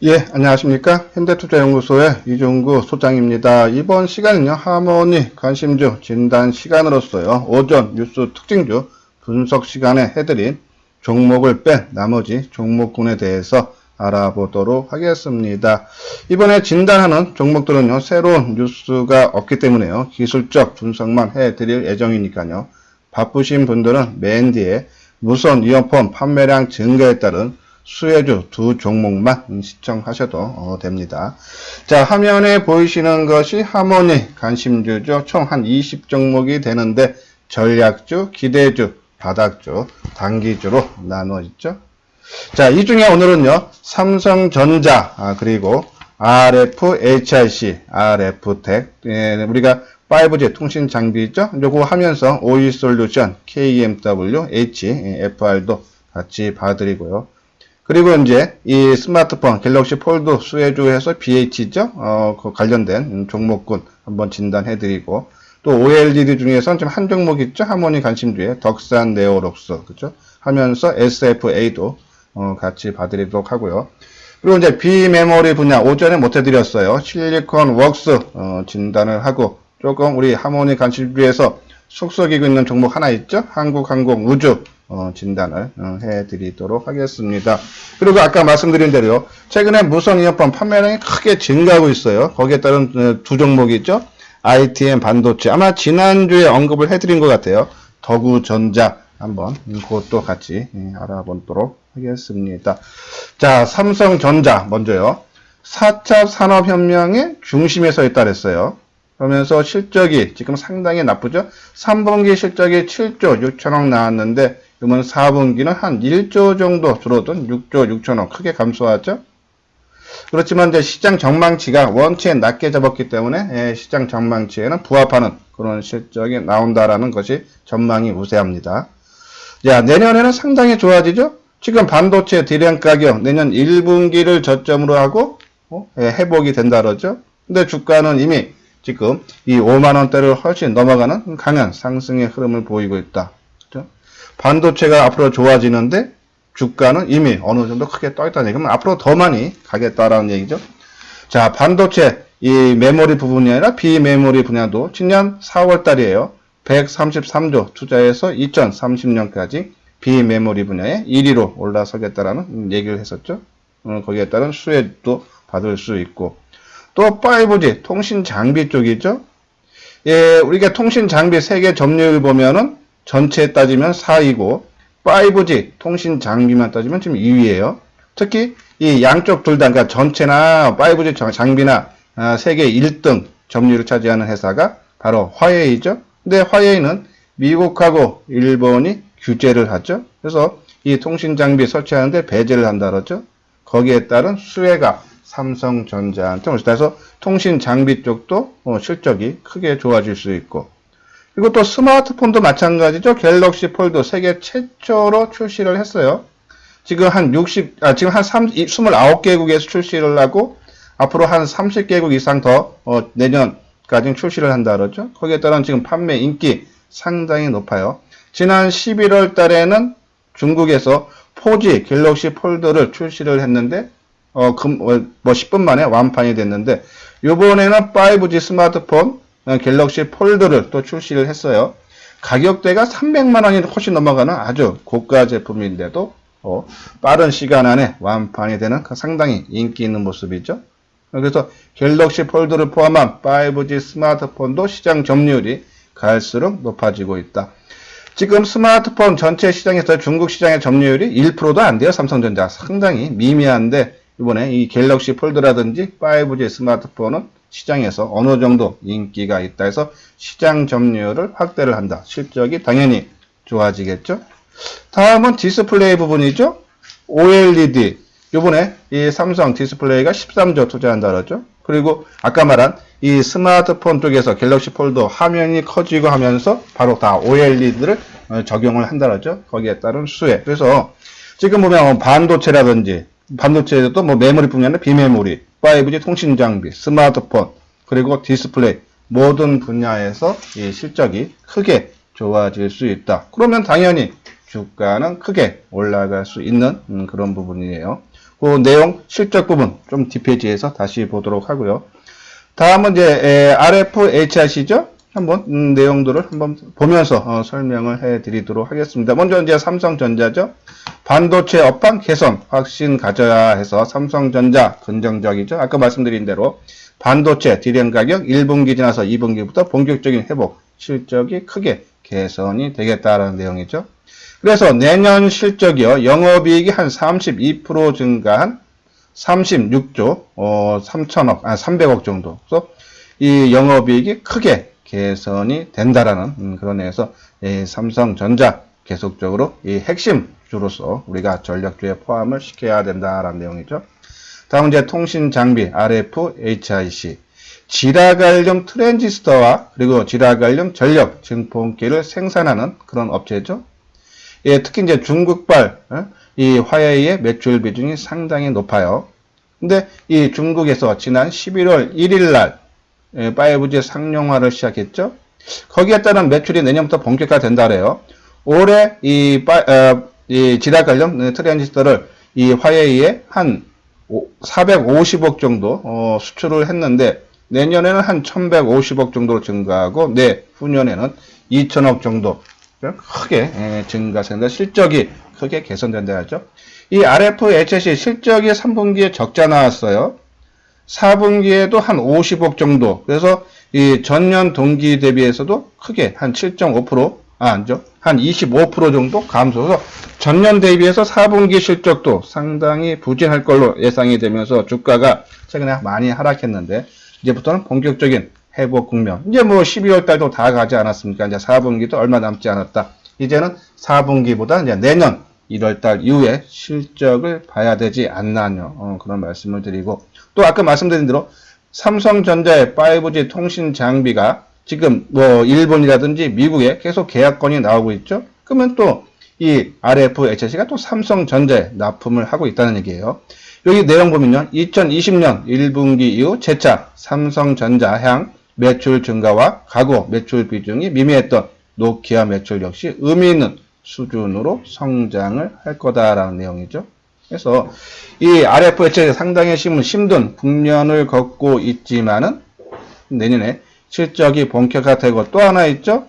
예, 안녕하십니까. 현대투자연구소의 이종구 소장입니다. 이번 시간은요, 하모니 관심주 진단 시간으로서요, 오전 뉴스 특징주 분석 시간에 해드린 종목을 뺀 나머지 종목군에 대해서 알아보도록 하겠습니다. 이번에 진단하는 종목들은요, 새로운 뉴스가 없기 때문에요, 기술적 분석만 해드릴 예정이니까요, 바쁘신 분들은 맨 뒤에 무선 이어폰 판매량 증가에 따른 수혜주 두 종목만 시청하셔도 됩니다. 자, 화면에 보이시는 것이 하모니 관심주죠. 총 한 20종목이 되는데 전략주, 기대주, 바닥주, 단기주로 나누어 있죠. 자, 이 중에 오늘은요, 삼성전자, 그리고 RFHIC, RF텍, 우리가 5G 통신 장비죠. 요거 하면서 OE솔루션, KMW, HFR도 같이 봐드리고요. 그리고 이제 이 스마트폰 갤럭시 폴드 수혜주에서 BH죠. 그 관련된 종목군 한번 진단해드리고, 또 OLED 중에서는 지금 한 종목 있죠. 하모니 관심주에 덕산 네오록스, 그죠? 하면서 SFA도 같이 봐드리도록 하고요. 그리고 이제 비메모리 분야 오전에 못 해드렸어요. 실리콘 웍스 진단을 하고, 조금 우리 하모니 관심주에서 속썩이고 있는 종목 하나 있죠. 한국항공우주 진단을 해드리도록 하겠습니다. 그리고 아까 말씀드린 대로 최근에 무선 이어폰 판매량이 크게 증가하고 있어요. 거기에 따른 두 종목이 있죠. ITM 반도체, 아마 지난주에 언급을 해드린 것 같아요. 더구전자 한번 그것도 같이 알아보도록 하겠습니다. 자, 삼성전자 먼저요. 4차 산업혁명의 중심에 서 있다 그랬어요. 그러면서 실적이 지금 상당히 나쁘죠. 3분기 실적이 7조 6천억 나왔는데 이번 4분기는 한 1조 정도 줄어든 6조 6천억 크게 감소하죠. 그렇지만 이제 시장 전망치가 원치에 낮게 잡았기 때문에 시장 전망치에는 부합하는 그런 실적이 나온다라는 것이 전망이 우세합니다. 자, 내년에는 상당히 좋아지죠. 지금 반도체 디램 가격 내년 1분기를 저점으로 하고 회복이 된다 그러죠. 근데 주가는 이미 지금 이 5만원대를 훨씬 넘어가는 강한 상승의 흐름을 보이고 있다. 그렇죠? 반도체가 앞으로 좋아지는데 주가는 이미 어느 정도 크게 떠있다는 얘기면 앞으로 더 많이 가겠다라는 얘기죠. 자, 반도체 이 메모리 부분이 아니라 비메모리 분야도 지난 4월달이에요. 133조 투자해서 2030년까지 비메모리 분야의 1위로 올라서겠다라는 얘기를 했었죠. 거기에 따른 수혜도 받을 수 있고, 또 5G 통신 장비 쪽이죠. 예, 우리가 통신 장비 세계 점유율 보면은 전체에 따지면 4위고 5G 통신 장비만 따지면 지금 2위예요. 특히 이 양쪽 둘 다, 그러니까 전체나 5G 장비나 세계 1등 점유율을 차지하는 회사가 바로 화웨이죠. 근데 화웨이는 미국하고 일본이 규제를 하죠. 그래서 이 통신 장비 설치하는데 배제를 한다 그러죠. 거기에 따른 수혜가 삼성전자한테 올 수 있다. 그래서 통신 장비 쪽도 실적이 크게 좋아질 수 있고, 그리고 또 스마트폰도 마찬가지죠. 갤럭시 폴드 세계 최초로 출시를 했어요. 지금 한 29개국에서 출시를 하고 앞으로 한 30개국 이상 더 내년까지 출시를 한다 그러죠. 거기에 따른 지금 판매 인기 상당히 높아요. 지난 11월 달에는 중국에서 4G 갤럭시 폴드를 출시를 했는데 10분 만에 완판이 됐는데, 요번에는 5G 스마트폰 갤럭시 폴드를 또 출시를 했어요. 가격대가 300만원이 훨씬 넘어가는 아주 고가 제품인데도 빠른 시간 안에 완판이 되는 상당히 인기 있는 모습이죠. 그래서 갤럭시 폴드를 포함한 5G 스마트폰도 시장 점유율이 갈수록 높아지고 있다. 지금 스마트폰 전체 시장에서 중국 시장의 점유율이 1%도 안 돼요. 삼성전자 상당히 미미한데, 이번에 이 갤럭시 폴드라든지 5G 스마트폰은 시장에서 어느 정도 인기가 있다 해서 시장 점유율을 확대를 한다. 실적이 당연히 좋아지겠죠. 다음은 디스플레이 부분이죠. OLED. 이번에 이 삼성 디스플레이가 13조 투자한다 그러죠. 그리고 아까 말한 이 스마트폰 쪽에서 갤럭시 폴드 화면이 커지고 하면서 바로 다 OLED를 적용을 한다 그러죠. 거기에 따른 수혜. 그래서 지금 보면 반도체라든지 반도체에도 뭐 메모리뿐만 아니라 비메모리, 5G 통신 장비, 스마트폰, 그리고 디스플레이 모든 분야에서 이 실적이 크게 좋아질 수 있다. 그러면 당연히 주가는 크게 올라갈 수 있는 그런 부분이에요. 그 내용 실적 부분 좀 뒷페이지에서 다시 보도록 하고요. 다음은 이제 RFHIC죠. 한번 내용들을 한번 보면서 설명을 해드리도록 하겠습니다. 먼저 이제 삼성전자죠. 반도체 업황 개선 확신 가져야 해서 삼성전자 긍정적이죠. 아까 말씀드린 대로 반도체 디램 가격 1분기 지나서 2분기부터 본격적인 회복 실적이 크게 개선이 되겠다라는 내용이죠. 그래서 내년 실적이요. 영업이익이 한 32% 증가한 36조 300억 정도. 그래서 이 영업이익이 크게 개선이 된다라는 그런 내용에서 삼성전자 계속적으로 이 핵심 주로서 우리가 전략주에 포함을 시켜야 된다라는 내용이죠. 다음 이제 통신 장비 RFHIC 지라갈륨 트랜지스터와 그리고 지라갈륨 전력 증폭기를 생산하는 그런 업체죠. 예, 특히 이제 중국발 이 화웨이의 매출 비중이 상당히 높아요. 근데 이 중국에서 지난 11월 1일 날 5G 상용화를 시작했죠. 거기에 따른 매출이 내년부터 본격화된다 그래요. 올해 이 지라갈륨 트랜지스터를 이 화웨이에 한 450억 정도 수출을 했는데 내년에는 한 1150억 정도로 증가하고 내후년에는 2000억 정도 크게 증가된다. 실적이 크게 개선된다 하죠. 이 RFHIC 실적이 3분기에 적자 나왔어요. 4분기에도 한 50억 정도. 그래서 이 전년 동기 대비해서도 크게 한 7.5%, 아니죠. 한 25% 정도 감소해서 전년 대비해서 4분기 실적도 상당히 부진할 걸로 예상이 되면서 주가가 최근에 많이 하락했는데 이제부터는 본격적인 회복 국면. 이제 뭐 12월 달도 다 가지 않았습니까? 이제 4분기도 얼마 남지 않았다. 이제는 4분기보다 이제 내년 1월 달 이후에 실적을 봐야 되지 않나요? 그런 말씀을 드리고 또 아까 말씀드린 대로 삼성전자의 5G 통신 장비가 지금 뭐 일본이라든지 미국에 계속 계약건이 나오고 있죠. 그러면 또 이 RFHIC가 또 삼성전자에 납품을 하고 있다는 얘기예요. 여기 내용 보면요. 2020년 1분기 이후 재차 삼성전자 향 매출 증가와 가구 매출 비중이 미미했던 노키아 매출 역시 의미 있는 수준으로 성장을 할 거다라는 내용이죠. 그래서 이 RFHIC가 상당히 힘든 국면을 걷고 있지만은 내년에 실적이 본격화되고 또 하나 있죠.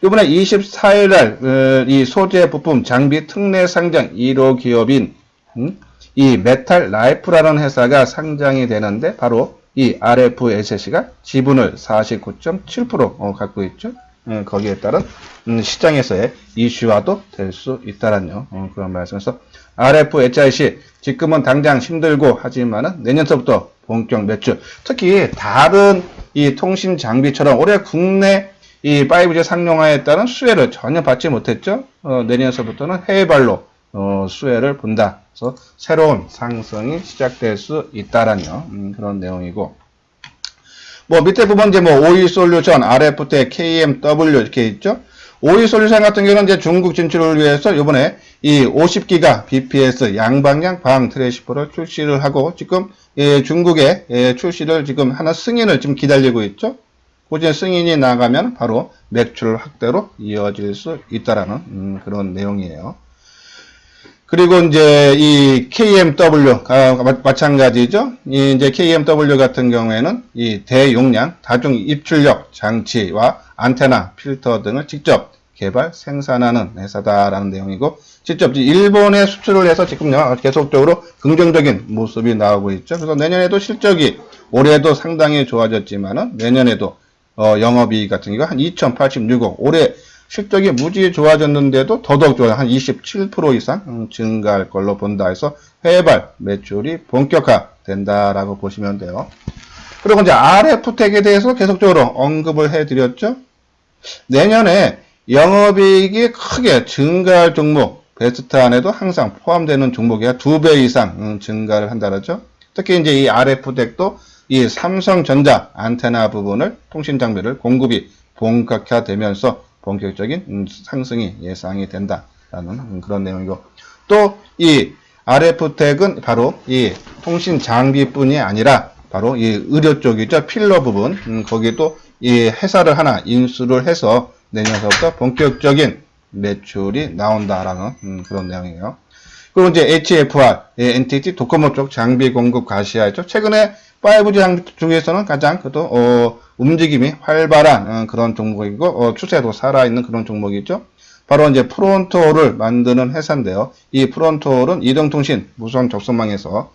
이번에 24일 날 이 소재 부품 장비 특례 상장 1호 기업인 이 메탈 라이프라는 회사가 상장이 되는데 바로 이 RFHIC가 지분을 49.7% 갖고 있죠. 거기에 따른 시장에서의 이슈화도 될 수 있다라는 그런 말씀에서 RFHIC 지금은 당장 힘들고 하지만은 내년서부터 본격 매출, 특히 다른 이 통신 장비처럼 올해 국내 이 5G 상용화에 따른 수혜를 전혀 받지 못했죠. 내년서부터는 해외발로 수혜를 본다. 그래서 새로운 상승이 시작될 수 있다라는 그런 내용이고. 뭐 밑에 부분 이제 뭐 오이솔루션, RF텍, KMW 이렇게 있죠. 오이솔루션 같은 경우는 이제 중국 진출을 위해서 이번에 이 50기가 bps 양방향 방 트랜시버를 출시를 하고 지금 중국의 출시를 지금 하나 승인을 지금 기다리고 있죠. 그 승인이 나가면 바로 매출 확대로 이어질 수 있다라는 그런 내용이에요. 그리고 이제 이 KMW 마찬가지죠. 이제 KMW 같은 경우에는 이 대용량 다중 입출력 장치와 안테나, 필터 등을 직접 개발 생산하는 회사다라는 내용이고 직접 일본에 수출을 해서 지금요 계속적으로 긍정적인 모습이 나오고 있죠. 그래서 내년에도 실적이 올해도 상당히 좋아졌지만은 내년에도 영업이익 같은 경우 한 2,086억 올해 실적이 무지 좋아졌는데도 더더욱 좋아요. 한 27% 이상 증가할 걸로 본다 해서 해외발 매출이 본격화된다라고 보시면 돼요. 그리고 이제 RF텍에 대해서 계속적으로 언급을 해드렸죠. 내년에 영업이익이 크게 증가할 종목, 베스트 안에도 항상 포함되는 종목이 2배 이상 증가를 한다죠. 특히 이제 이 RF텍도 이 삼성전자 안테나 부분을 통신 장비를 공급이 본격화되면서 본격적인 상승이 예상이 된다라는 그런 내용이고 또 이 RF텍은 바로 이 통신 장비뿐이 아니라 바로 이 의료 쪽이죠. 필러 부분 거기도 이 회사를 하나 인수를 해서 내년서부터 본격적인 매출이 나온다라는 그런 내용이에요. 그리고 이제 HFR, NTT 도코모 쪽 장비 공급 가시화였죠. 최근에 5G 중에서는 가장 움직임이 활발한 그런 종목이고, 추세도 살아있는 그런 종목이죠. 바로 이제 프론토를 만드는 회사인데요. 이 프론토는 이동통신 무선 접속망에서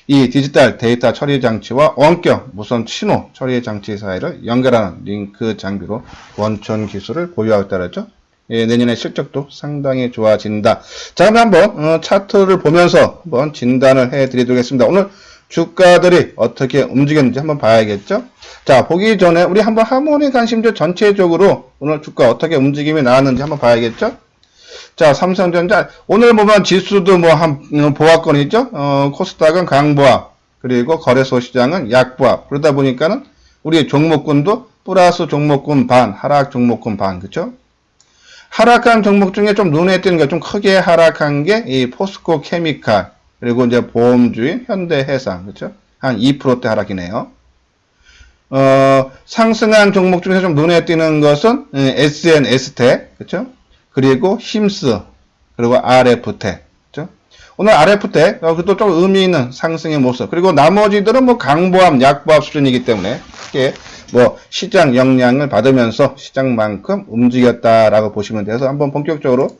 이 디지털 데이터 처리 장치와 원격 무선 신호 처리 장치 사이를 연결하는 링크 장비로 원천 기술을 보유하고 있다랬죠. 내년에 실적도 상당히 좋아진다. 자, 그럼 한번 차트를 보면서 한번 진단을 해드리도록 하겠습니다. 오늘 주가들이 어떻게 움직였는지 한번 봐야겠죠. 자, 보기 전에 우리 한번 하모니 관심주 전체적으로 오늘 주가 어떻게 움직임이 나왔는지 한번 봐야겠죠. 자, 삼성전자 오늘 보면 지수도 뭐 한 보합권이죠. 코스닥은 강보합, 그리고 거래소 시장은 약보합. 그러다 보니까는 우리 종목군도 플러스 종목군 반, 하락 종목군 반, 그렇죠? 하락한 종목 중에 좀 눈에 띄는 게 좀 크게 하락한 게 이 포스코 케미칼, 그리고 이제 보험주인 현대해상, 그렇죠? 한 2%대 하락이네요. 상승한 종목 중에서 좀 눈에 띄는 것은 SNS텍, 그렇죠? 그리고 힘스, 그리고 RF텍, 그렇죠? 오늘 RF텍, 그것도 좀 의미 있는 상승의 모습. 그리고 나머지들은 뭐 강보합, 약보합 수준이기 때문에 크게 뭐 시장 영향을 받으면서 시장만큼 움직였다라고 보시면 돼서 한번 본격적으로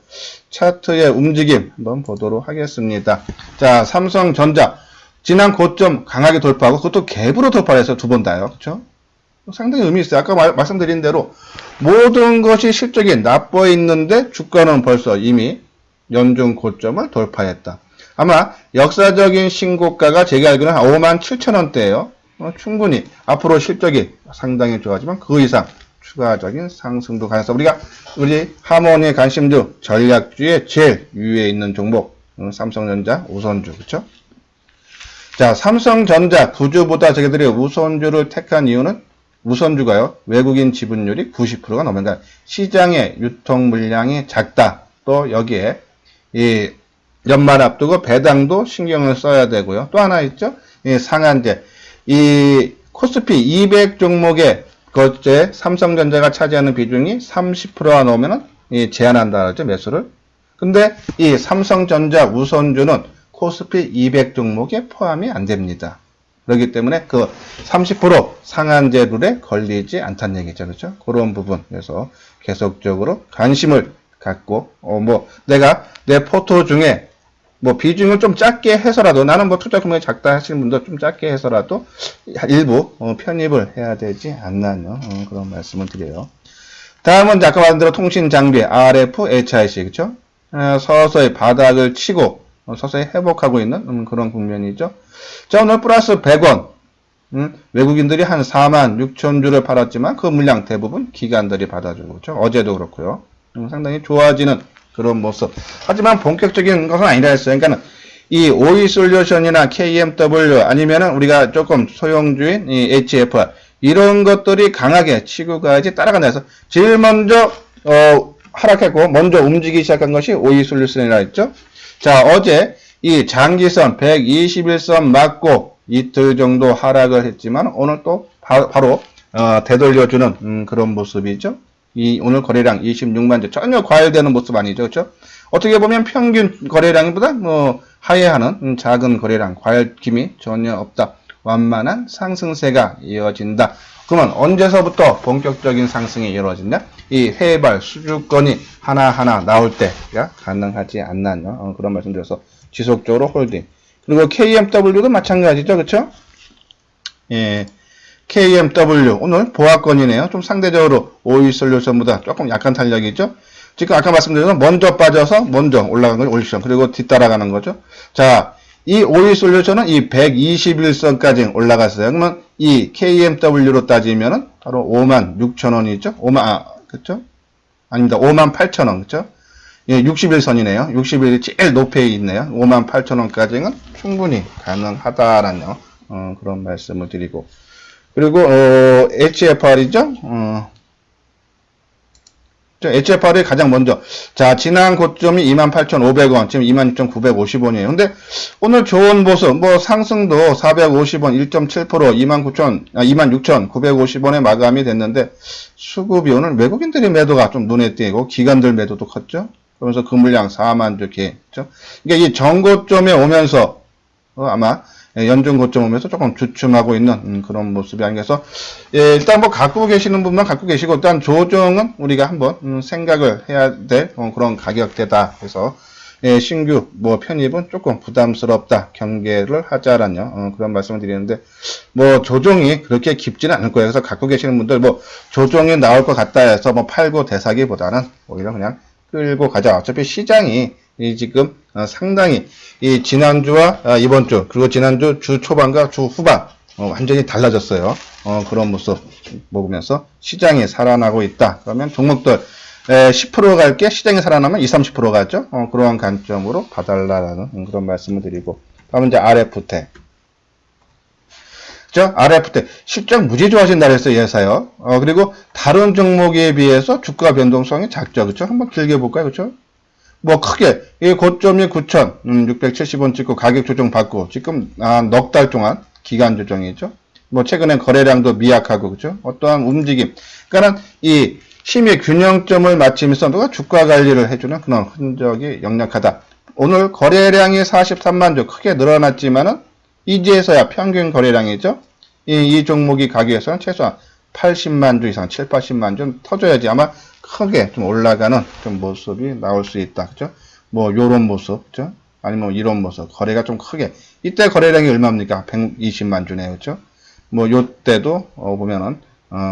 차트의 움직임 한번 보도록 하겠습니다. 자, 삼성전자 지난 고점 강하게 돌파하고 그것도 갭으로 돌파를 해서 두 번 다요. 그렇죠? 상당히 의미 있어요. 아까 말씀드린 대로 모든 것이 실적이 나빠 있는데 주가는 벌써 이미 연중 고점을 돌파했다. 아마 역사적인 신고가가 제가 알기로는 57,000원대예요. 충분히 앞으로 실적이 상당히 좋아지만 그 이상 추가적인 상승도 가능해서 우리 하모니 관심주 전략주의 제일 위에 있는 종목 삼성전자 우선주, 그렇죠? 자, 삼성전자 구주보다 저희들이 우선주를 택한 이유는 우선주가요, 외국인 지분율이 90%가 넘으니까 시장의 유통 물량이 작다. 또 여기에 이 연말 앞두고 배당도 신경을 써야 되고요. 또 하나 있죠, 이 상한제. 이 코스피 200 종목의 거제 삼성전자가 차지하는 비중이 30%가 넘으면 제한한다 그러죠, 매수를. 근데 이 삼성전자 우선주는 코스피 200 종목에 포함이 안 됩니다. 그렇기 때문에 그 30% 상한제 룰에 걸리지 않다는 얘기죠. 그렇죠? 그런 부분에서 계속적으로 관심을 갖고, 내가 내 포트 중에 뭐 비중을 좀 작게 해서라도, 나는 뭐 투자 규모가 작다 하시는 분들 좀 작게 해서라도 일부 편입을 해야 되지 않나요? 그런 말씀을 드려요. 다음은 아까 말한 대로 통신 장비 RF, HIC, 그렇죠? 서서히 바닥을 치고 서서히 회복하고 있는 그런 국면이죠. 자, 오늘 플러스 100원. 외국인들이 한 46,000주를 팔았지만 그 물량 대부분 기관들이 받아주고, 그렇죠? 어제도 그렇고요. 상당히 좋아지는 그런 모습. 하지만 본격적인 것은 아니라 했어요. 그러니까 이 OE솔루션이나 KMW 아니면은 우리가 조금 소형주인 이 HFR 이런 것들이 강하게 치고 가야지 따라간다 해서 제일 먼저 하락했고 먼저 움직이기 시작한 것이 OE솔루션이라 했죠. 자, 어제 이 장기선 121선 맞고 이틀 정도 하락을 했지만 오늘 또 바로 되돌려주는 그런 모습이죠. 오늘 거래량 26만 주 전혀 과열되는 모습 아니죠, 그렇죠? 어떻게 보면 평균 거래량보다 하회하는 작은 거래량, 과열김이 전혀 없다. 완만한 상승세가 이어진다. 그러면 언제서부터 본격적인 상승이 이루어지냐? 이 회발 수주권이 하나하나 나올 때가 가능하지 않나요? 그런 말씀드려서 지속적으로 홀딩. 그리고 KMW도 마찬가지죠, 그렇죠? 예. KMW 오늘 보합권이네요. 좀 상대적으로 OE솔루션보다 조금 약한 탄력이죠. 지금 아까 말씀드린 건 먼저 빠져서 먼저 올라간 건 OE솔루션, 그리고 뒤따라가는 거죠. 자, 이 OE솔루션은 이 121선까지 올라갔어요. 그러면 이 KMW로 따지면은 바로 56,000원이죠. 그렇죠? 아닙니다. 58,000원, 그렇죠? 예, 61선이네요. 61이 제일 높에 있네요. 58,000원까지는 충분히 가능하다라는 그런 말씀을 드리고. 그리고 HFR이죠. HFR이 가장 먼저. 자, 지난 고점이 28,500원, 지금 26,950원이에요. 근데 오늘 좋은 모습, 상승도 450원, 1.7%, 26,950원에 마감이 됐는데 수급이 오늘 외국인들의 매도가 좀 눈에 띄고 기관들 매도도 컸죠. 그러면서 그 물량 4만 주 개죠. 그러니까 이 전고점에 오면서 아마 연중 고점 오면서 조금 주춤하고 있는 그런 모습이 아니겠어. 예, 일단 뭐 갖고 계시는 분만 갖고 계시고 일단 조정은 우리가 한번 생각을 해야 될 그런 가격대다. 그래서 예, 신규 뭐 편입은 조금 부담스럽다. 경계를 하자라는 그런 말씀을 드리는데 뭐 조정이 그렇게 깊지는 않을 거예요. 그래서 갖고 계시는 분들 뭐 조정이 나올 것 같다 해서 뭐 팔고 대사기보다는 오히려 그냥 끌고 가자. 어차피 시장이 지금 상당히 이 지난주와 이번 주 그리고 지난주 주 초반과 주 후반 완전히 달라졌어요. 그런 모습 보면서 시장이 살아나고 있다. 그러면 종목들 10% 갈게 시장이 살아나면 20, 30% 가죠. 그러한 관점으로 봐달라는 그런 말씀을 드리고 다음은 이제 RF텍. 그죠? RF텍 실적 무지 좋아진다 그랬어요. 예사요. 그리고 다른 종목에 비해서 주가 변동성이 작죠. 그렇죠? 한번 길게 볼까요? 그렇죠? 뭐 크게 이 고점이 9,670원 찍고 가격 조정 받고 지금 넉 달 동안 기간 조정이죠. 뭐 최근엔 거래량도 미약하고 그죠? 어떠한 움직임. 그러니까 이 심의 균형점을 맞추면서 누가 주가 관리를 해주는 그런 흔적이 역력하다. 오늘 거래량이 43만 주 크게 늘어났지만은 이제서야 평균 거래량이죠. 이 종목이 가격에서는 최소한 80만 주 이상, 7, 80만 주 터져야지 아마 크게 좀 올라가는 좀 모습이 나올 수 있다. 그죠? 뭐 요런 모습, 그죠? 아니면 뭐 이런 모습, 거래가 좀 크게. 이때 거래량이 얼마입니까? 120만 주네요. 그죠? 뭐 요때도 보면은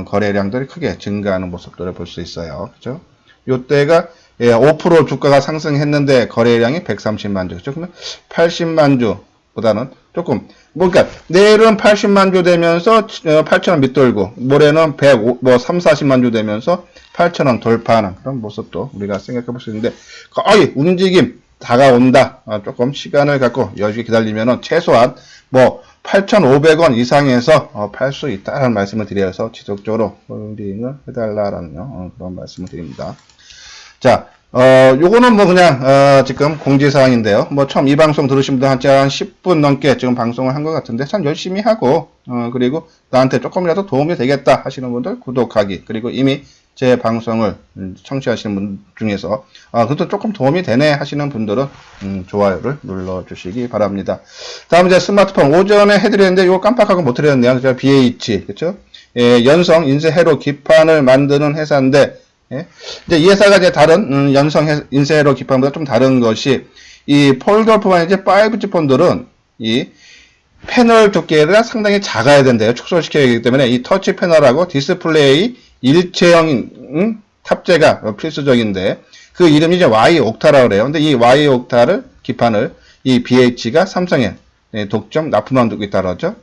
거래량들이 크게 증가하는 모습들을 볼 수 있어요. 그죠? 요때가 5% 주가가 상승했는데 거래량이 130만 주. 그죠? 그러면 80만 주보다는 조금 그러니까 내일은 80만 주 되면서 8,000원 밑돌고 모레는 40만 주 되면서 8,000원 돌파하는 그런 모습도 우리가 생각해 볼 수 있는데 거의 움직임 다가온다. 조금 시간을 갖고 여유 기다리면은 최소한 뭐 8,500원 이상에서 팔 수 있다라는 말씀을 드려서 지속적으로 홀딩을 해달라라는 그런 말씀을 드립니다. 자, 요거는 뭐 그냥 지금 공지사항인데요. 뭐 처음 이 방송 들으신 분들 한 10분 넘게 지금 방송을 한 것 같은데 참 열심히 하고 그리고 나한테 조금이라도 도움이 되겠다 하시는 분들 구독하기 그리고 이미 제 방송을 청취하시는 분 중에서 그래도 조금 도움이 되네 하시는 분들은 좋아요를 눌러주시기 바랍니다. 다음 이제 스마트폰 오전에 해드렸는데 이거 깜빡하고 못 드렸네요. 제가 BH 그렇죠? 예, 연성 인쇄 회로 기판을 만드는 회사인데 예? 이제 이 회사가 이제 다른 연성 인쇄 회로 기판보다 좀 다른 것이 이 폴더뿐만 이제 5G 폰들은 이 패널 두께가 상당히 작아야 된대요. 축소시켜야 하기 때문에 이 터치 패널하고 디스플레이 일체형 탑재가 필수적인데 그 이름이 이제 Y-옥타라고 그래요. 근데 이 Y-옥타를 기판을 이 BH가 삼성에 독점 납품하고 있다고 하죠.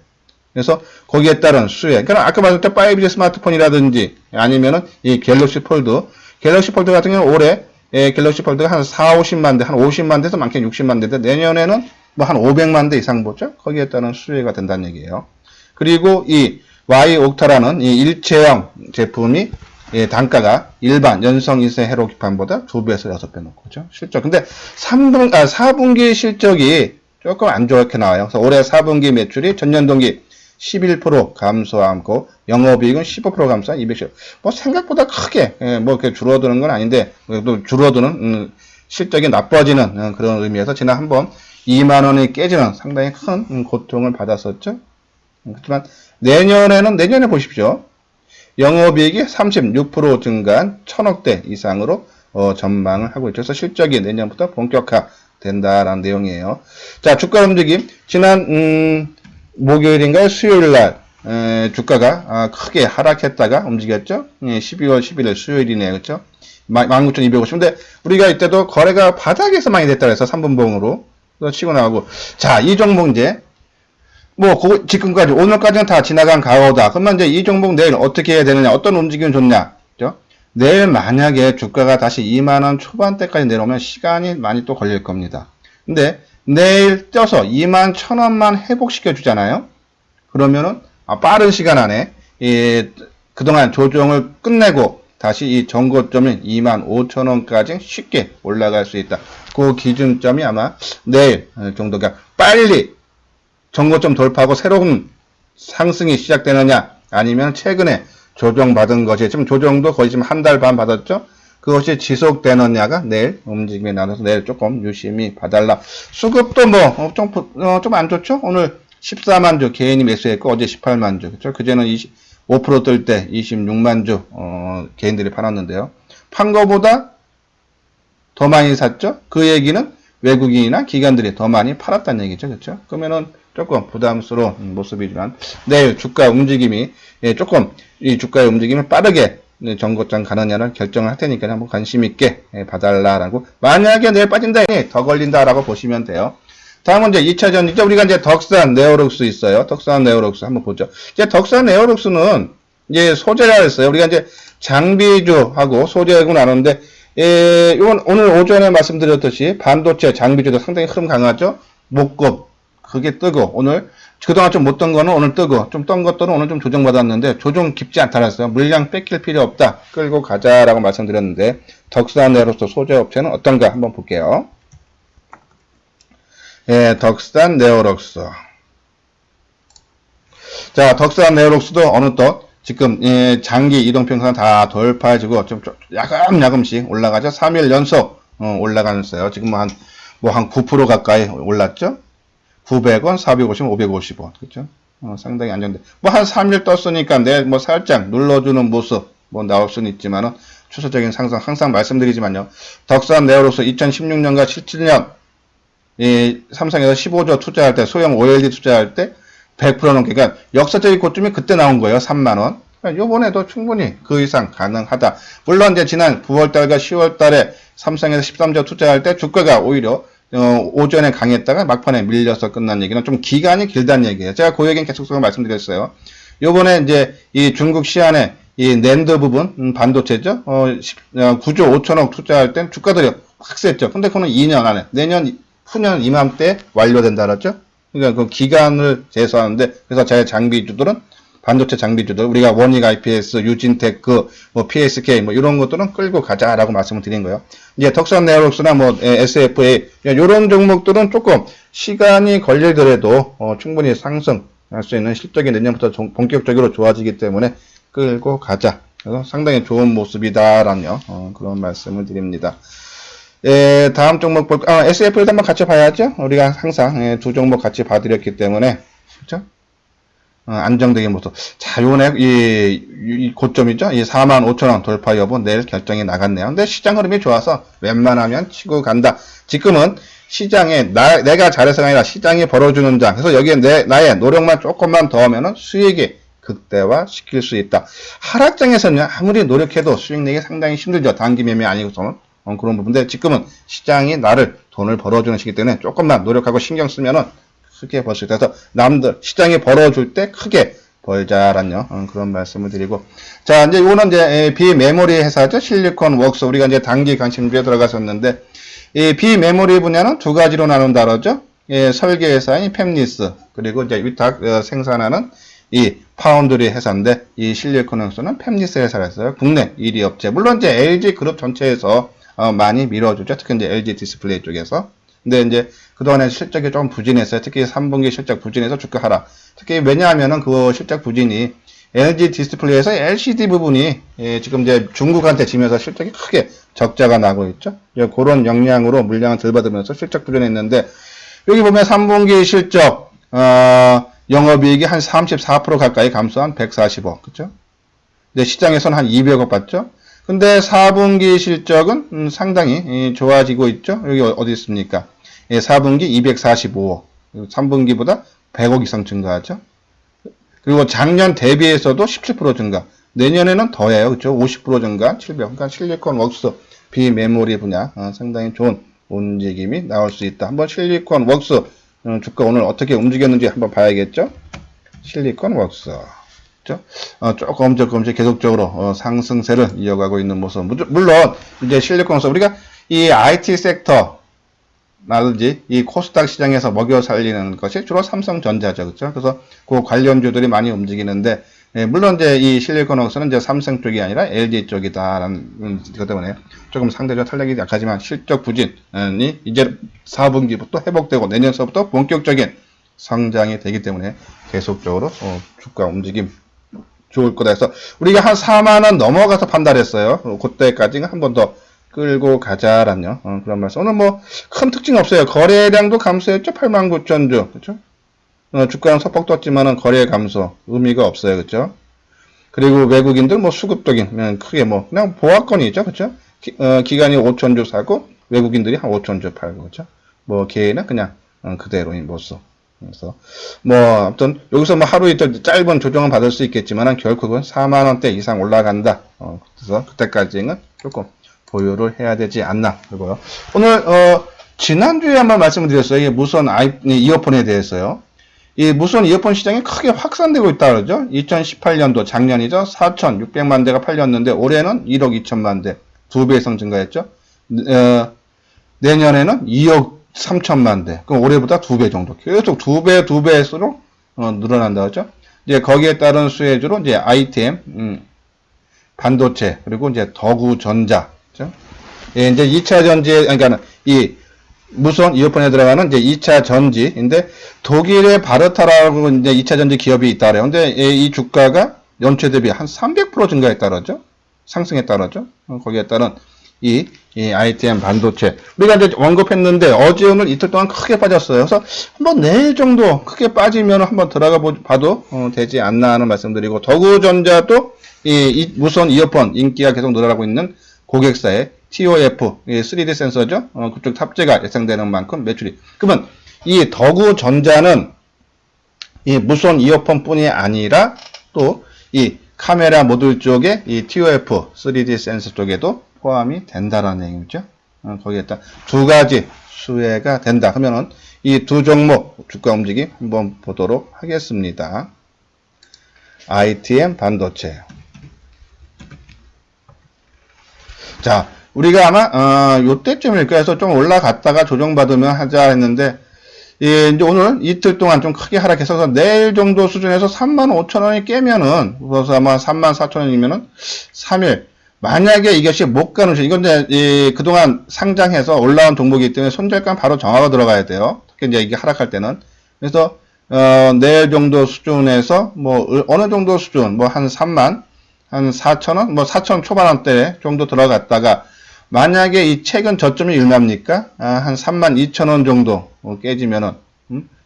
그래서 거기에 따른 수혜. 그러니까 아까 말했던 5G 스마트폰이라든지 아니면은 이 갤럭시 폴드 같은 경우는 올해 갤럭시 폴드가 한 4, 50만 대, 한 50만 대에서 많게는 60만 대인데 내년에는 뭐 한 500만 대 이상 보죠. 거기에 따른 수혜가 된다는 얘기예요. 그리고 이 Y-옥타라는 이 일체형 제품이 단가가 일반 연성 인쇄 회로 기판보다 2배에서 6배 높고죠. 실적. 근데 4분기 실적이 조금 안 좋게 나와요. 그래서 올해 4분기 매출이 전년 동기 11% 감소하고 영업이익은 15% 감소한 210. 뭐 생각보다 크게 뭐 이렇게 줄어드는 건 아닌데 또 줄어드는 실적이 나빠지는 그런 의미에서 지난 한번 2만 원이 깨지는 상당히 큰 고통을 받았었죠. 그렇지만 내년에 보십시오. 영업이익이 36% 증가한 1,000억대 이상으로 전망을 하고 있죠. 그래서 실적이 내년부터 본격화된다라는 내용이에요. 자, 주가 움직임. 지난 목요일인가 수요일날 주가가 크게 하락했다가 움직였죠. 12월 11일 수요일이네요. 그렇죠? 19,250. 근데 우리가 이때도 거래가 바닥에서 많이 됐다 그래서 3분봉으로 치고 나가고. 자, 이 종목 이제 뭐 지금까지 오늘까지는 다 지나간 과거다. 그러면 이제 이 종목 내일 어떻게 해야 되느냐? 어떤 움직임이 좋냐? 그죠? 내일 만약에 주가가 다시 2만 원 초반대까지 내려오면 시간이 많이 또 걸릴 겁니다. 근데 내일 떠서 2만 1,000원만 회복시켜 주잖아요. 그러면은 빠른 시간 안에 그동안 조정을 끝내고 다시 이 전고점인 2만 5,000원까지 쉽게 올라갈 수 있다. 그 기준점이 아마 내일 정도가 빨리 전고점 돌파하고 새로운 상승이 시작되느냐 아니면 최근에 조정받은 것이 지금 조정도 거의 지금 한 달 반 받았죠. 그것이 지속되느냐가 내일 움직임에 나눠서 내일 조금 유심히 봐달라. 수급도 뭐, 좀 안 좋죠? 오늘 14만 주 개인이 매수했고, 어제 18만 주. 그쵸? 그제는 5% 뜰 때 26만 주, 개인들이 팔았는데요. 판 거보다 더 많이 샀죠? 그 얘기는 외국인이나 기관들이 더 많이 팔았다는 얘기죠. 그렇죠? 그러면은 조금 부담스러운 모습이지만 내일 주가 움직임이 조금 이 주가의 움직임을 빠르게 전고점 가느냐를 결정을 할 테니까 한번 관심 있게 봐달라라고. 만약에 내일 빠진다 더 걸린다라고 보시면 돼요. 다음은 이제 2차 전지죠. 우리가 이제 덕산 네오룩스 있어요. 덕산 네오룩스 한번 보죠. 이제 덕산 네오룩스는 이제 소재라 했어요. 우리가 이제 장비주하고 소재하고 나누는데 이건 오늘 오전에 말씀드렸듯이 반도체 장비주도 상당히 흐름 강하죠. 목급 그게 뜨고 오늘 그동안 좀 못 뜬 거는 오늘 뜨고 좀 뜬 것들은 오늘 좀 조정받았는데 조정 깊지 않다랬어요. 물량 뺏길 필요 없다. 끌고 가자라고 말씀드렸는데 덕산 네오룩스 소재 업체는 어떤가 한번 볼게요. 예, 덕산 네오룩스. 자, 덕산 네오룩스도 어느덧 지금 장기 이동평선 다 돌파해주고 좀 야금야금씩 올라가죠. 3일 연속 올라가는데요. 지금 한 9% 가까이 올랐죠. 900원, 450원, 550원. 그렇죠? 상당히 안정돼. 한 3일 떴으니까 내일 살짝 눌러주는 모습 나올 수는 있지만은 추세적인 상승 항상 말씀드리지만요. 덕산 네오룩스 2016년과 17년 삼성에서 15조 투자할 때 소형 OLED 투자할 때 100% 넘게, 그러니까 역사적인 고점이 그때 나온 거예요. 3만원. 그러니까 요번에도 충분히 그 이상 가능하다. 물론 이제 지난 9월달과 10월달에 삼성에서 13조 투자할 때 주가가 오히려 오전에 강했다가 막판에 밀려서 끝난 얘기는 좀 기간이 길다는 얘기예요. 제가 그 얘기는 계속해서 말씀드렸어요. 요번에 이제 이 중국 시안에 이 낸드 부분 반도체죠. 9조 5천억 투자할 땐 주가들이 확 셌죠. 근데 그거는 2년 안에 내년 후년 이맘때 완료된다 그랬죠. 그러니까 그 기간을 제소하는데 그래서 제 장비주들은 반도체 장비주들 우리가 원익 IPS, 유진테크, PSK 이런 것들은 끌고 가자라고 말씀을 드린 거예요. 이제 덕산 네오룩스나 SFA 이런 종목들은 조금 시간이 걸리더라도 충분히 상승할 수 있는 실적이 내년부터 본격적으로 좋아지기 때문에 끌고 가자. 그래서 상당히 좋은 모습이다라는 그런 말씀을 드립니다. 다음 종목 SFA도 한번 같이 봐야죠. 우리가 항상 두 종목 같이 봐드렸기 때문에 그렇죠? 안정적인 모습. 자, 요번에 이 고점이죠. 이 45,000원 돌파 여부 내일 결정이 나갔네요. 근데 시장 흐름이 좋아서 웬만하면 치고 간다. 지금은 시장에 내가 잘해서가 아니라 시장이 벌어주는 장. 그래서 여기에 나의 노력만 조금만 더 하면은 수익이 극대화 시킬 수 있다. 하락장에서는 아무리 노력해도 수익 내기 상당히 힘들죠. 단기 매매 아니고서는. 그런 부분인데 지금은 시장이 돈을 벌어주는 시기 때문에 조금만 노력하고 신경 쓰면은 크게 벌 수 있다. 그래서 남들 시장이 벌어줄 때 크게 벌자라는 그런 말씀을 드리고 자 이제 이거는 이제 비메모리 회사죠. 실리콘웍스 우리가 이제 단기 관심주에 들어갔었는데 이 비메모리 분야는 두 가지로 나눈다 그러죠. 설계 회사인 팹리스 그리고 이제 위탁 생산하는 이 파운드리 회사인데 이 실리콘웍스는 팹리스 회사였어요. 국내 1위 업체. 물론 이제 LG 그룹 전체에서 많이 밀어주죠. 특히 이제 LG 디스플레이 쪽에서. 근데 이제 그동안에 실적이 좀 부진했어요. 특히 3분기 실적 부진해서 주가 하락. 특히 왜냐하면은 그 실적 부진이 LG 디스플레이에서 LCD 부분이 지금 이제 중국한테 지면서 실적이 크게 적자가 나고 있죠. 그런 영향으로 물량을 덜 받으면서 실적 부진했는데 여기 보면 3분기 실적 영업이익이 한 34% 가까이 감소한 140억. 그렇죠? 근데 시장에서는 한 200억 받죠. 근데 4분기 실적은 상당히 좋아지고 있죠. 여기 어디 있습니까? 4분기 245억. 3분기보다 100억 이상 증가하죠. 그리고 작년 대비해서도 17% 증가. 내년에는 더해요. 그렇죠? 50% 증가, 700억. 그러니까 실리콘웍스 비메모리 분야 상당히 좋은 움직임이 나올 수 있다. 한번 실리콘웍스 주가 오늘 어떻게 움직였는지 한번 봐야겠죠? 실리콘웍스. 조금씩 계속적으로 상승세를 이어가고 있는 모습. 물론 이제 실리콘웍스 우리가 이 IT 섹터 라든지 이 코스닥 시장에서 먹여 살리는 것이 주로 삼성전자죠, 그렇죠? 그래서 그 관련주들이 많이 움직이는데 물론 이제 이 실리콘웍스는 이제 삼성 쪽이 아니라 LG 쪽이다라는 것 때문에 조금 상대적으로 탄력이 약하지만 실적 부진이 이제 4분기부터 회복되고 내년서부터 본격적인 성장이 되기 때문에 계속적으로 주가 움직임 좋을 거다 해서 우리가 한 4만원 넘어가서 판단했어요. 그때까지는 한 번 더 끌고 가자라는 그런 말씀. 오늘 뭐 큰 특징 없어요. 거래량도 감소했죠. 89,000주. 그렇죠? 주가는 소폭 떴지만은 거래 감소 의미가 없어요. 그렇죠? 그리고 외국인들 뭐 수급적인 크게 뭐 그냥 보합권이죠. 그렇죠? 기관이 5,000주 사고 외국인들이 한 5,000주 팔고 그렇죠? 뭐 개인은 그냥 그대로인 모습. 그래서 뭐 아무튼 여기서 뭐 하루 이틀 짧은 조정은 받을 수 있겠지만 결국은 4만 원대 이상 올라간다. 그래서 그때까지는 조금 보유를 해야 되지 않나. 그리고요. 오늘 지난주에 한번 말씀을 드렸어요. 이 무선 이어폰에 대해서요. 이 무선 이어폰 시장이 크게 확산되고 있다 그러죠. 2018년도 작년이죠. 4,600만 대가 팔렸는데 올해는 1억 2천만 대, 2배 이상 증가했죠. 내년에는 2억 3천만 대. 그럼 올해보다 2배 정도. 계속 2배수록 늘어난다 그죠? 이제 거기에 따른 수혜주로 이제 ITM, 반도체, 그리고 이제 더구전자. 그죠? 예, 이제 2차 전지에, 그러니까 이 무선 이어폰에 들어가는 이제 2차 전지인데 독일의 바르타라고 이제 2차 전지 기업이 있다 그래요. 근데 이 주가가 연초에 대비 한 300% 증가했다 그러죠? 상승했다 그러죠? 거기에 따른 이 ITM 반도체. 우리가 이제 언급했는데 어제 오늘 이틀 동안 크게 빠졌어요. 그래서 한번 내일 정도 크게 빠지면 한번 들어가 봐도 되지 않나 하는 말씀드리고, 더구전자도 이 무선 이어폰 인기가 계속 늘어나고 있는 고객사의 TOF, 3D 센서죠. 그쪽 탑재가 예상되는 만큼 매출이. 그러면 이 더구전자는 이 무선 이어폰 뿐이 아니라 또 이 카메라 모듈 쪽에 이 TOF, 3D 센서 쪽에도 포함이 된다라는 얘기죠. 거기에다 두 가지 수혜가 된다 하면은 이 두 종목 주가 움직임 한번 보도록 하겠습니다. ITM 반도체. 자, 우리가 아마 요때쯤일 거야. 해서 좀 올라갔다가 조정받으면 하자 했는데, 예, 이제 오늘 이틀 동안 좀 크게 하락해서 내일 정도 수준에서 35,000원이 깨면은, 그래서 아마 34,000원이면은 3일 만약에 이것이 못 가는 시, 이건 이제 그동안 상장해서 올라온 종목이기 때문에 손절가 바로 정하고 들어가야 돼요. 특히 이제 이게 하락할 때는. 그래서 내일 정도 수준에서 뭐 어느 정도 수준, 뭐 한 3만 한 4,000원, 뭐 4,000 초반원대 정도 들어갔다가 만약에 이 최근 저점이 일납니까? 한 32,000원 정도 깨지면은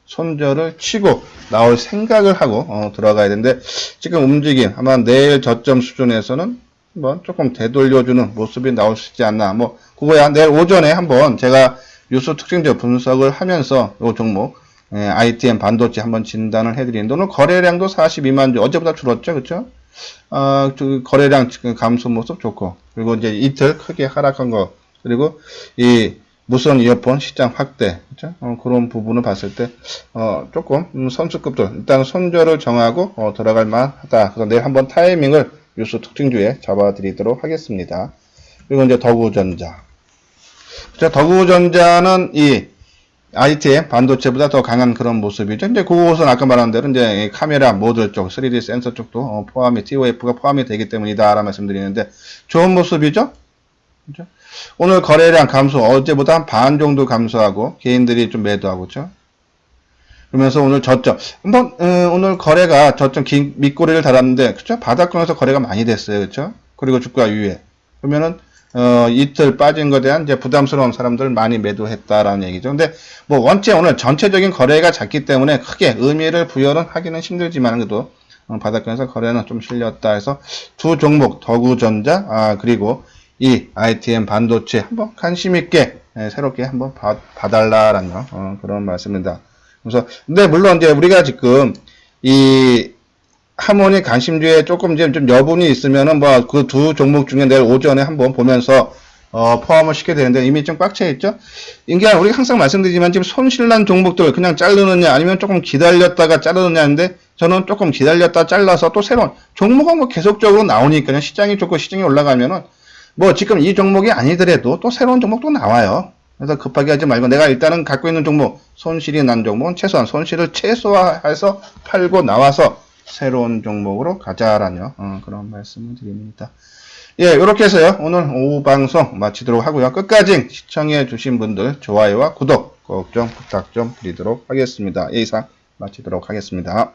손절을 치고 나올 생각을 하고 들어가야 되는데, 지금 움직임 아마 내일 저점 수준에서는 한번 조금 되돌려주는 모습이 나올 수 있지 않나. 뭐 그거야 내일 오전에 한번 제가 뉴스 특징적 분석을 하면서 이 종목 ITM 반도체 한번 진단을 해드리는데, 오늘 거래량도 42만 주, 어제보다 줄었죠, 그렇죠? 거래량 감소 모습 좋고, 그리고 이제 이틀 크게 하락한 거, 그리고 이 무선 이어폰 시장 확대, 그렇죠? 그런 부분을 봤을 때 조금 선수급들 일단 손절을 정하고 들어갈 만하다. 그래서 내일 한번 타이밍을 뉴스 특징주에 잡아드리도록 하겠습니다. 그리고 이제 더구전자. 그렇죠? 더구전자는 이 ITM 반도체보다 더 강한 그런 모습이죠. 이제 그것은 아까 말한 대로 이제 카메라 모듈 쪽, 3D 센서 쪽도 포함이, TOF가 포함이 되기 때문이다라는 말씀드리는데, 좋은 모습이죠. 그렇죠? 오늘 거래량 감소, 어제보다 한 반 정도 감소하고 개인들이 좀 매도하고, 그렇죠? 그러면서 오늘 저점, 한번 오늘 거래가 저점 밑꼬리를 달았는데, 그렇죠? 바닥권에서 거래가 많이 됐어요, 그렇죠? 그리고 주가 위에. 그러면은 이틀 빠진 것에 대한 이제 부담스러운 사람들 많이 매도했다라는 얘기죠. 근데 뭐 원체 오늘 전체적인 거래가 작기 때문에 크게 의미를 부여는 하기는 힘들지만, 그래도 바닥권에서 거래는 좀 실렸다 해서 두 종목 더구전자 그리고 이 ITM 반도체 한번 관심 있게 새롭게 한번 봐달라라는 그런 말씀입니다. 그래서 근데 물론 이제 우리가 지금 이 하모니 관심주에 조금 좀 여분이 있으면은 뭐 그 두 종목 중에 내일 오전에 한번 보면서 포함을 시켜야 되는데, 이미 좀 꽉 차 있죠. 이게 우리가 항상 말씀드리지만 지금 손실난 종목들 그냥 자르느냐 아니면 조금 기다렸다가 자르느냐 하는데, 저는 조금 기다렸다 잘라서 또 새로운 종목은 뭐 계속적으로 나오니까요. 시장이 좋고 시장이 올라가면은 뭐 지금 이 종목이 아니더라도 또 새로운 종목도 나와요. 그래서 급하게 하지 말고 내가 일단은 갖고 있는 종목, 손실이 난 종목은 최소한 손실을 최소화해서 팔고 나와서 새로운 종목으로 가자라는 그런 말씀을 드립니다. 예, 이렇게 해서요, 오늘 오후 방송 마치도록 하고요. 끝까지 시청해 주신 분들 좋아요와 구독 꼭 좀 부탁 좀 드리도록 하겠습니다. 예, 이상 마치도록 하겠습니다.